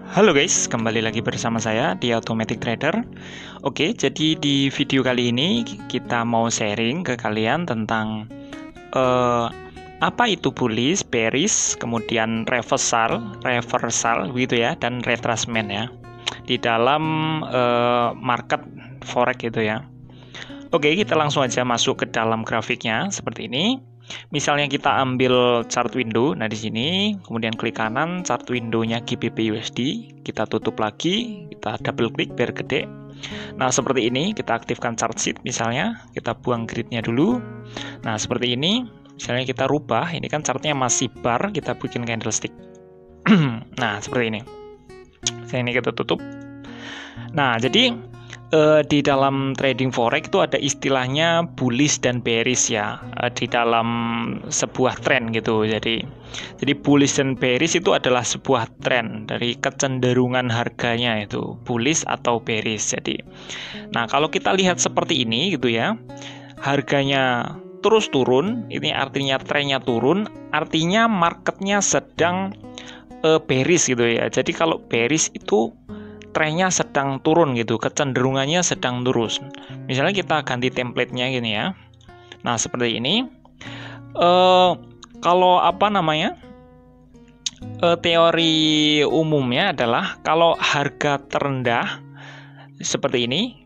Halo guys, kembali lagi bersama saya di Automatic Trader. Oke, jadi di video kali ini kita mau sharing ke kalian tentang apa itu bullish, bearish, kemudian reversal gitu ya, dan retracement ya di dalam market forex gitu ya. Oke, kita langsung aja masuk ke dalam grafiknya seperti ini. Misalnya kita ambil chart window, nah di sini, kemudian klik kanan, chart window-nya GBP USD, kita tutup lagi, kita double klik biar gede. Nah seperti ini, kita aktifkan chart sheet misalnya, kita buang gridnya dulu. Nah seperti ini, misalnya kita rubah, ini kan chartnya masih bar, kita bikin candlestick. Nah seperti ini. Ini kita tutup. Nah jadi di dalam trading forex itu ada istilahnya bullish dan bearish ya, di dalam sebuah tren gitu. Jadi bullish dan bearish itu adalah sebuah tren dari kecenderungan harganya, itu bullish atau bearish. Jadi nah kalau kita lihat seperti ini gitu ya, harganya terus turun, ini artinya trennya turun, artinya marketnya sedang bearish gitu ya. Jadi kalau bearish itu trennya sedang turun gitu, kecenderungannya sedang turun. Misalnya kita ganti template-nya gini ya. Nah seperti ini. Kalau teori umumnya adalah kalau harga terendah seperti ini.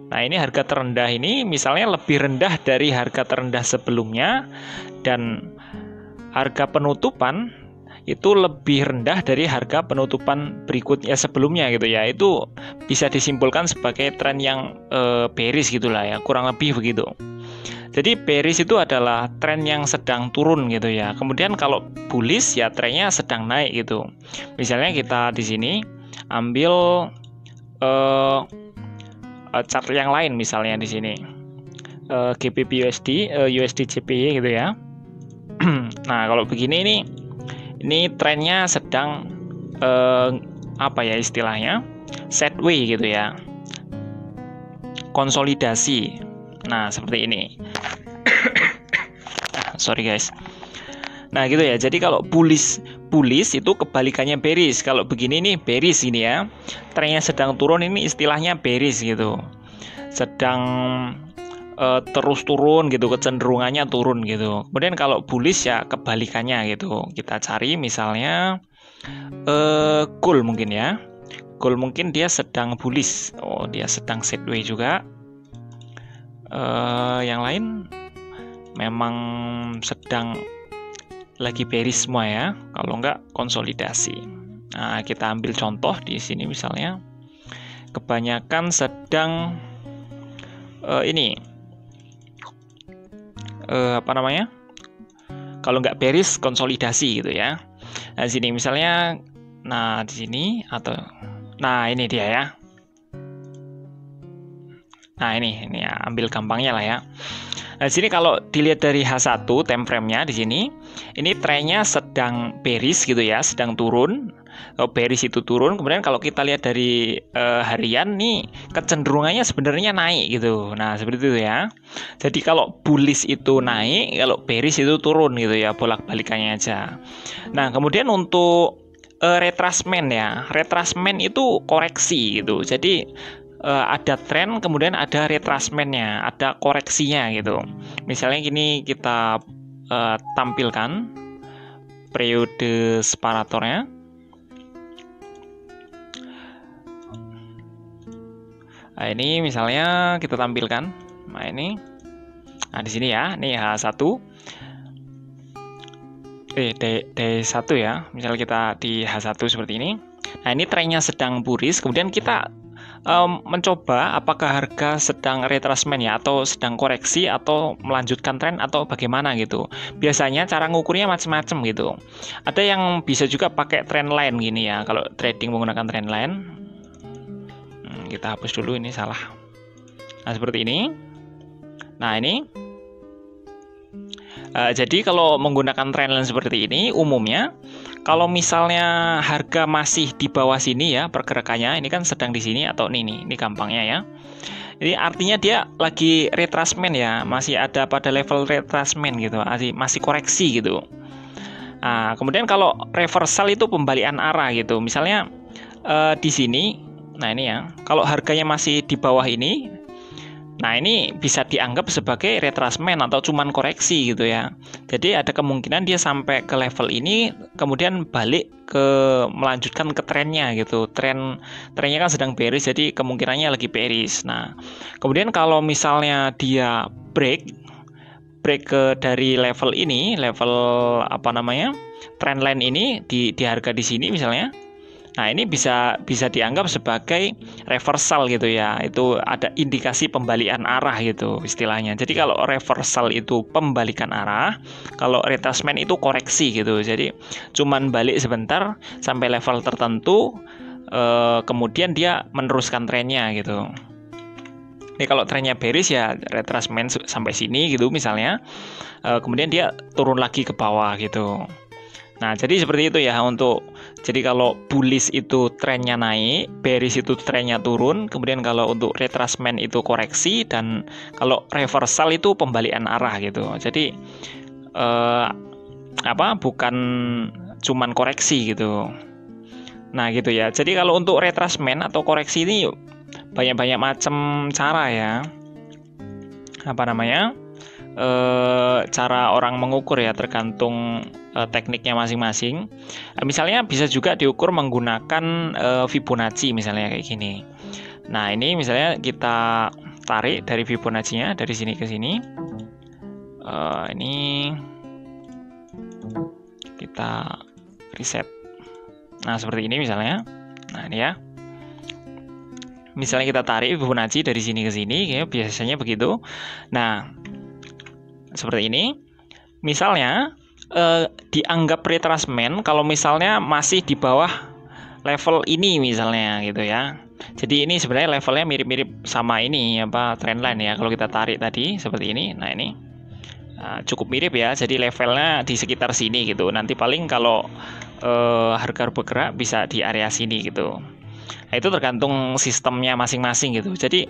Nah ini harga terendah ini misalnya lebih rendah dari harga terendah sebelumnya, dan harga penutupan itu lebih rendah dari harga penutupan berikutnya sebelumnya gitu ya, itu bisa disimpulkan sebagai tren yang bearish gitulah ya, kurang lebih begitu. Jadi bearish itu adalah tren yang sedang turun gitu ya. Kemudian kalau bullish ya trennya sedang naik gitu. Misalnya kita di sini ambil chart yang lain, misalnya di sini GBP USD, USD JPY gitu ya. Nah kalau begini ini trennya sedang istilahnya sideways gitu ya, konsolidasi. Nah seperti ini. Sorry guys. Nah gitu ya. Jadi kalau bullish itu kebalikannya bearish. Kalau begini nih bearish ini ya, trennya sedang turun, ini istilahnya bearish gitu, sedang terus turun gitu, kecenderungannya turun gitu. Kemudian kalau bullish ya kebalikannya gitu. Kita cari misalnya gold mungkin ya. Gold mungkin dia sedang bullish. Oh, dia sedang sideways juga. Yang lain memang sedang lagi bearish semua ya. Kalau enggak konsolidasi. Nah, kita ambil contoh di sini misalnya. Kebanyakan sedang kalau nggak bearish konsolidasi gitu ya. Nah di sini misalnya, nah di sini atau, nah ini dia ya. Nah ini ya, ambil gampangnya lah ya. Nah di sini kalau dilihat dari H1 time frame-nya di sini, ini trennya sedang bearish gitu ya, sedang turun. Kalau bearish itu turun, kemudian kalau kita lihat dari harian nih, kecenderungannya sebenarnya naik gitu. Nah seperti itu ya. Jadi kalau bullish itu naik, kalau bearish itu turun gitu ya, bolak-balikannya aja. Nah kemudian untuk retracement ya, retracement itu koreksi gitu. Jadi ada tren, kemudian ada retracement-nya, ada koreksinya gitu. Misalnya gini, kita tampilkan periode separatornya. Nah ini misalnya kita tampilkan. Nah ini, nah di sini ya, ini H1, D1 ya. Misalnya kita di H1 seperti ini. Nah ini trennya sedang bullish, kemudian kita mencoba apakah harga sedang retracement ya, atau sedang koreksi, atau melanjutkan tren, atau bagaimana gitu. Biasanya cara ngukurnya macam-macam gitu. Ada yang bisa juga pakai trend line gini ya, kalau trading menggunakan trend line. Kita hapus dulu, ini salah. Nah seperti ini. Nah ini jadi kalau menggunakan trend line seperti ini, umumnya kalau misalnya harga masih di bawah sini ya pergerakannya, ini kan sedang di sini atau ini gampangnya ya. Jadi artinya dia lagi retracement ya, masih ada pada level retracement gitu, masih koreksi gitu. Nah, kemudian kalau reversal itu pembalikan arah gitu. Misalnya di sini. Nah, ini ya. Kalau harganya masih di bawah ini, nah ini bisa dianggap sebagai retracement atau cuman koreksi gitu ya. Jadi ada kemungkinan dia sampai ke level ini kemudian balik ke melanjutkan ke trennya gitu. Trennya kan sedang bearish, jadi kemungkinannya lagi bearish. Nah, kemudian kalau misalnya dia break ke dari level ini, level apa namanya? Trendline ini di harga di sini misalnya. Nah, ini bisa dianggap sebagai reversal gitu ya. Itu ada indikasi pembalikan arah gitu istilahnya. Jadi kalau reversal itu pembalikan arah, kalau retracement itu koreksi gitu. Jadi cuman balik sebentar sampai level tertentu, kemudian dia meneruskan trennya gitu. Ini kalau trennya bearish ya retracement sampai sini gitu misalnya. Kemudian dia turun lagi ke bawah gitu. Nah, jadi seperti itu ya jadi kalau bullish itu trennya naik, bearish itu trennya turun, kemudian kalau untuk retracement itu koreksi, dan kalau reversal itu pembalikan arah gitu. Jadi bukan cuman koreksi gitu. Nah, gitu ya. Jadi kalau untuk retracement atau koreksi ini banyak macam cara ya. Cara orang mengukur ya, tergantung tekniknya masing-masing. Misalnya bisa juga diukur menggunakan Fibonacci misalnya kayak gini. Nah, ini misalnya kita tarik dari Fibonacci-nya dari sini ke sini. Ini kita reset. Nah, seperti ini misalnya. Nah, ini ya. Misalnya kita tarik Fibonacci dari sini ke sini, ya biasanya begitu. Nah, seperti ini. Misalnya dianggap retracement kalau misalnya masih di bawah level ini misalnya gitu ya. Jadi ini sebenarnya levelnya mirip-mirip sama ini trendline ya. Kalau kita tarik tadi seperti ini. Nah, ini cukup mirip ya. Jadi levelnya di sekitar sini gitu. Nanti paling kalau harga bergerak bisa di area sini gitu. Nah, itu tergantung sistemnya masing-masing gitu. Jadi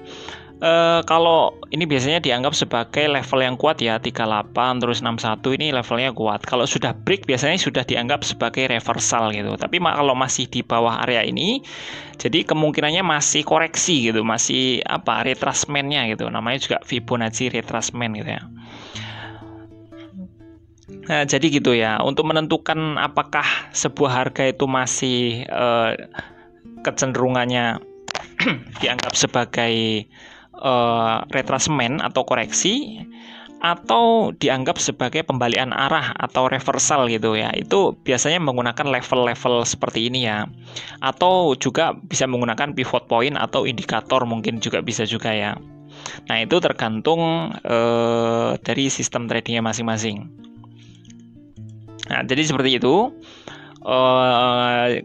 kalau ini biasanya dianggap sebagai level yang kuat ya, 38 terus 61 ini levelnya kuat. Kalau sudah break biasanya sudah dianggap sebagai reversal gitu. Tapi kalau masih di bawah area ini, jadi kemungkinannya masih koreksi gitu, masih retracement-nya gitu. Namanya juga Fibonacci retracement gitu ya. Nah, jadi gitu ya. Untuk menentukan apakah sebuah harga itu masih kecenderungannya dianggap sebagai retracement atau koreksi, atau dianggap sebagai pembalikan arah atau reversal gitu ya, itu biasanya menggunakan level-level seperti ini ya, atau juga bisa menggunakan pivot point atau indikator mungkin juga bisa juga ya. Nah, itu tergantung dari sistem tradingnya masing-masing. Nah, jadi seperti itu.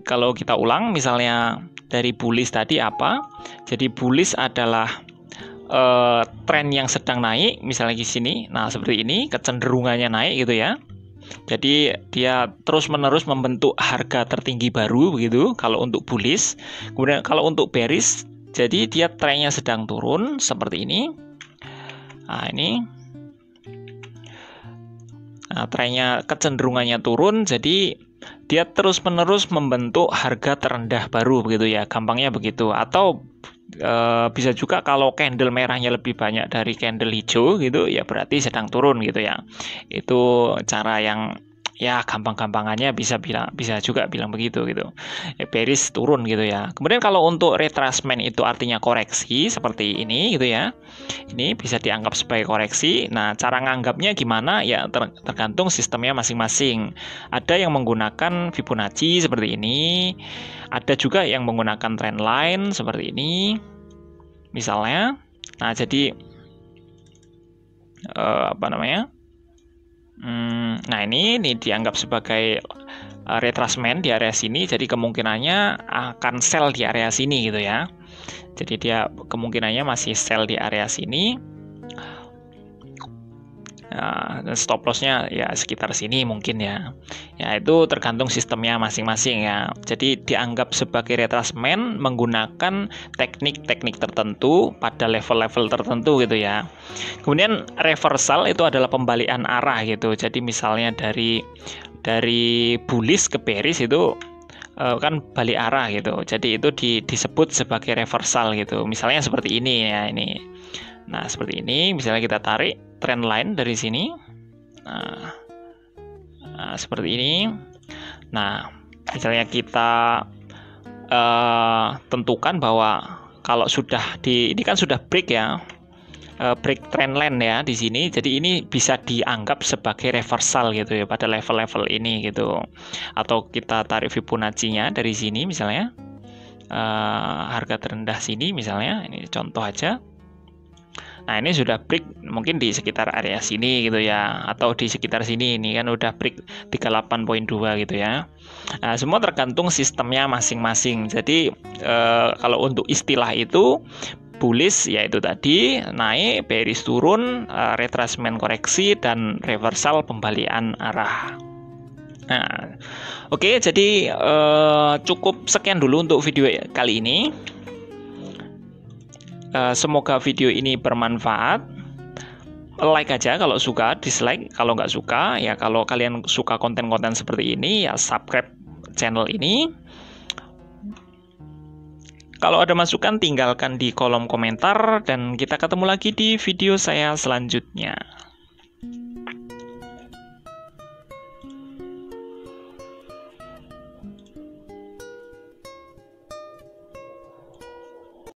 Kalau kita ulang misalnya dari bullish tadi jadi bullish adalah tren yang sedang naik misalnya di sini. Nah, seperti ini kecenderungannya naik gitu ya. Jadi dia terus-menerus membentuk harga tertinggi baru begitu kalau untuk bullish. Kemudian kalau untuk bearish, jadi dia trennya sedang turun seperti ini. Nah, ini trennya kecenderungannya turun, jadi dia terus-menerus membentuk harga terendah baru begitu ya, gampangnya begitu. Atau bisa juga kalau candle merahnya lebih banyak dari candle hijau gitu ya, berarti sedang turun gitu ya. Itu cara yang ya gampang-gampangannya bisa juga bilang begitu gitu. Bearish turun gitu ya. Kemudian kalau untuk retracement itu artinya koreksi seperti ini gitu ya. Ini bisa dianggap sebagai koreksi. Nah, cara nganggapnya gimana ya tergantung sistemnya masing-masing. Ada yang menggunakan Fibonacci seperti ini. Ada juga yang menggunakan trendline seperti ini. Misalnya. Nah, jadi nah, ini dianggap sebagai retracement di area sini, jadi kemungkinannya akan sell di area sini gitu ya. Jadi dia kemungkinannya masih sell di area sini. Dan stop loss-nya ya sekitar sini mungkin ya. Ya, itu tergantung sistemnya masing-masing ya. Jadi dianggap sebagai retracement menggunakan teknik-teknik tertentu pada level-level tertentu gitu ya. Kemudian reversal itu adalah pembalikan arah gitu. Jadi misalnya dari bullish ke bearish itu kan balik arah gitu. Jadi itu disebut sebagai reversal gitu. Misalnya seperti ini ya ini. Nah, seperti ini. Misalnya kita tarik trend line dari sini. Nah, seperti ini. Nah, misalnya kita tentukan bahwa kalau sudah ini kan sudah break ya, break trend line ya di sini. Jadi ini bisa dianggap sebagai reversal gitu ya pada level-level ini gitu. Atau kita tarik Fibonacci-nya dari sini misalnya, harga terendah sini misalnya, ini contoh aja. Nah, ini sudah break mungkin di sekitar area sini gitu ya, atau di sekitar sini, ini kan udah break 38.2 gitu ya. Nah, semua tergantung sistemnya masing-masing. Jadi kalau untuk istilah itu bullish yaitu tadi naik, bearish turun, retracement koreksi, dan reversal pembalikan arah. Nah, oke, jadi cukup sekian dulu untuk video kali ini. Semoga video ini bermanfaat. Like aja kalau suka, dislike kalau nggak suka. Ya kalau kalian suka konten-konten seperti ini, ya subscribe channel ini. Kalau ada masukan, tinggalkan di kolom komentar. Dan kita ketemu lagi di video saya selanjutnya.